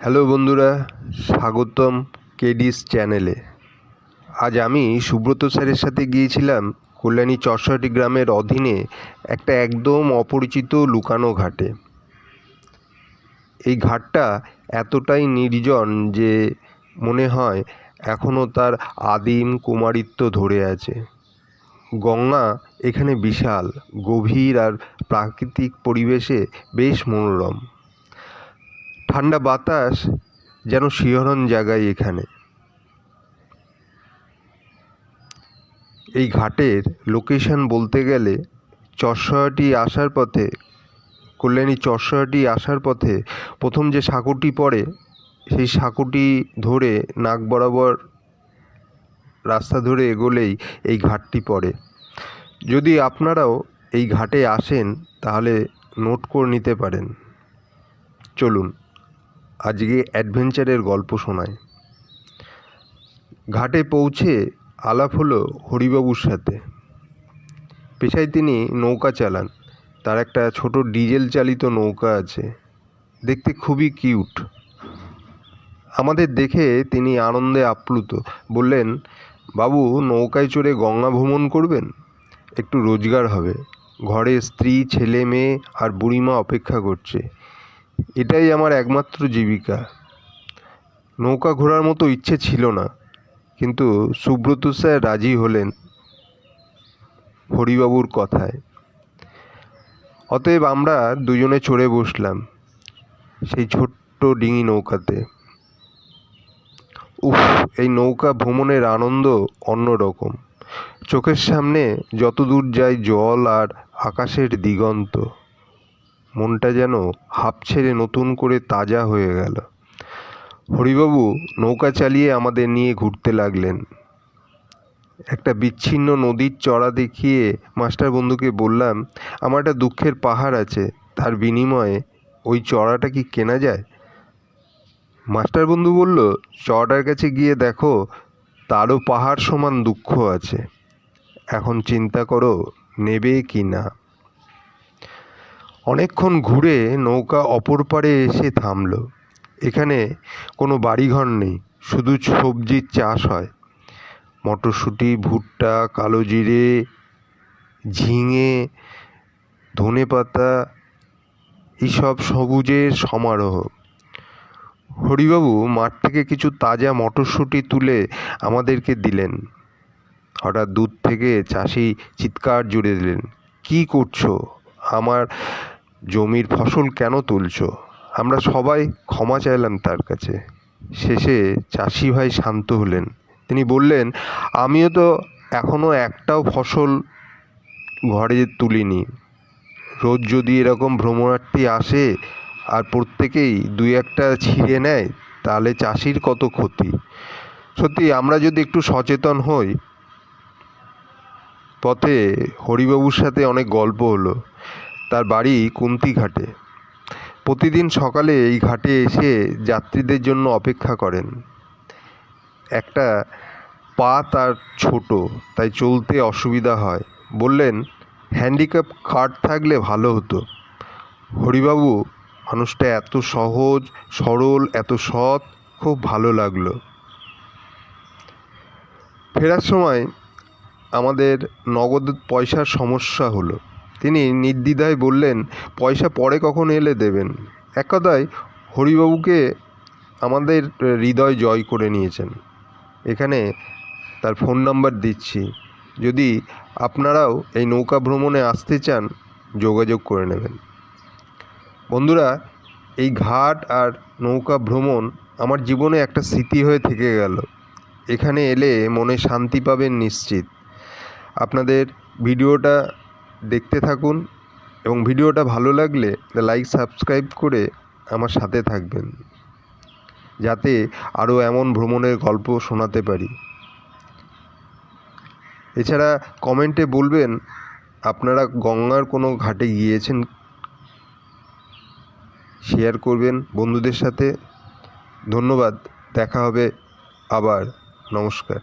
Hello বন্ধুরা, স্বাগতম কেডিস চ্যানেলে। আজ আমি সুব্রত স্যারের সাথে গিয়েছিলাম কল্যাণী ৬৪ গ্রামের অধীনে একটা একদম অপরিচিত লুকানো ঘাটে। এই ঘাটটা এতটাই নির্জন যে মনে হয় এখনও তার আদিম কুমারিত্ব ধরে আছে। গঙ্গা এখানে বিশাল, গভীর আর প্রাকৃতিক পরিবেশে বেশ মনোরম। ঠান্ডা বাতাস যেন শিহরণ জাগায় এখানে। এই ঘাটের লোকেশন বলতে গেলে কল্যাণী ৬৪ আসার পথে প্রথম যে সাঁকুটি পড়ে সেই সাঁকুটি ধরে নাক বরাবর রাস্তা ধরে এগোলেই এই ঘাটটি পড়ে। যদি আপনারাও এই ঘাটে আসেন তাহলে নোট করে নিতে পারেন। চলুন আজকে অ্যাডভেঞ্চারের গল্প শোনায়। ঘাটে পৌঁছে আলাপ হলো হরিবাবুর সাথে। পেশায় তিনি নৌকা চালান। তার একটা ছোট ডিজেল চালিত নৌকা আছে, দেখতে খুবই কিউট। আমাদের দেখে তিনি আনন্দে আপ্লুত। বললেন, বাবু নৌকায় চড়ে গঙ্গা ভ্রমণ করবেন, একটু রোজগার হবে। ঘরে স্ত্রী, ছেলে মেয়ে আর বুড়িমা অপেক্ষা করছে। এটাই আমার একমাত্র জীবিকা। নৌকা ঘোরার মতো ইচ্ছে ছিল না, কিন্তু সুব্রত স্যার রাজি হলেন হরিবাবুর কথায়। অতএব আমরা দুজনে চড়ে বসলাম সেই ছোট্ট ডিঙি নৌকাতে। উফ, এই নৌকা ভ্রমণের আনন্দ অন্যরকম। চোখের সামনে যত দূর যায় জল আর আকাশের দিগন্ত। মনটা যেন হাঁপ ছেড়ে নতুন করে তাজা হয়ে গেল। হরিবাবু নৌকা চালিয়ে আমাদের নিয়ে ঘুরতে লাগলেন। একটা বিচ্ছিন্ন নদীর চড়া দেখিয়ে মাস্টার বন্ধুকে বললাম, আমার একটা দুঃখের পাহাড় আছে, তার বিনিময়ে ওই চড়াটা কি কেনা যায়? মাস্টার বন্ধু বলল, চড়াটার কাছে গিয়ে দেখো তারও পাহাড় সমান দুঃখ আছে। এখন চিন্তা করো নেবে কি না। অনেকক্ষণ ঘুরে নৌকা অপর পাড়ে এসে থামলো। এখানে কোনো বাড়িঘর নেই, শুধু সবজির চাষ হয়। মটরশুঁটি, ভুট্টা, কালো জিরে, ঝিঙে, ধনেপাতা, এইসব সবুজের সমারোহ। হরিবাবু মাঠ থেকে কিছু তাজা মটরশুঁটি তুলে আমাদেরকে দিলেন। হঠাৎ দূর থেকে চাষি চিৎকার জুড়ে দিলেন, কি করছো? আমার জমির ফসল কেন তুলছো? আমরা সবাই ক্ষমা চাইলাম তার কাছে। শেষে চাষি ভাই শান্ত হলেন। তিনি বললেন, আমিও তো এখনও একটাও ফসল ঘরে তুলিনি। রোজ যদি এরকম ভ্রমণার্থী আসে আর প্রত্যেকেই দুই একটা ছিঁড়ে নেয়, তাহলে চাষির কত ক্ষতি। সত্যি আমরা যদি একটু সচেতন হই। পথে হরিবাবুর সাথে অনেক গল্প হলো। তার বাড়ি কুন্তি ঘাটে। প্রতিদিন সকালে এই ঘাটে এসে যাত্রীদের জন্য অপেক্ষা করেন। একটা পা তার ছোট, তাই চলতে অসুবিধা হয়। বললেন, হ্যান্ডিক্যাপ কার্ড থাকলে ভালো হতো। হরিবাবু মানুষটা এত সহজ সরল, এত সৎ, খুব ভালো লাগলো। ফেরার সময় আমাদের নগদ পয়সার সমস্যা হলো। তিনি নির্দ্বিধায় বললেন, পয়সা পরে কখন এলে দেবেন। এক কথায় হরিবাবুকে আমাদের হৃদয় জয় করে নিয়েছেন। এখানে তার ফোন নাম্বার দিচ্ছি, যদি আপনারাও এই নৌকা ভ্রমণে আসতে চান যোগাযোগ করে নেবেন। বন্ধুরা, এই ঘাট আর নৌকা ভ্রমণ আমার জীবনে একটা স্মৃতি হয়ে থেকে গেল। এখানে এলে মনে শান্তি পাবেন নিশ্চিত। আপনাদের ভিডিওটা দেখতে থাকুন এবং ভিডিওটা ভালো লাগলে লাইক সাবস্ক্রাইব করে আমার সাথে থাকবেন, যাতে আরও এমন ভ্রমণের গল্প শোনাতে পারি। এছাড়া কমেন্টে বলবেন আপনারা গঙ্গার কোনো ঘাটে গিয়েছেন, শেয়ার করবেন বন্ধুদের সাথে। ধন্যবাদ, দেখা হবে আবার। নমস্কার।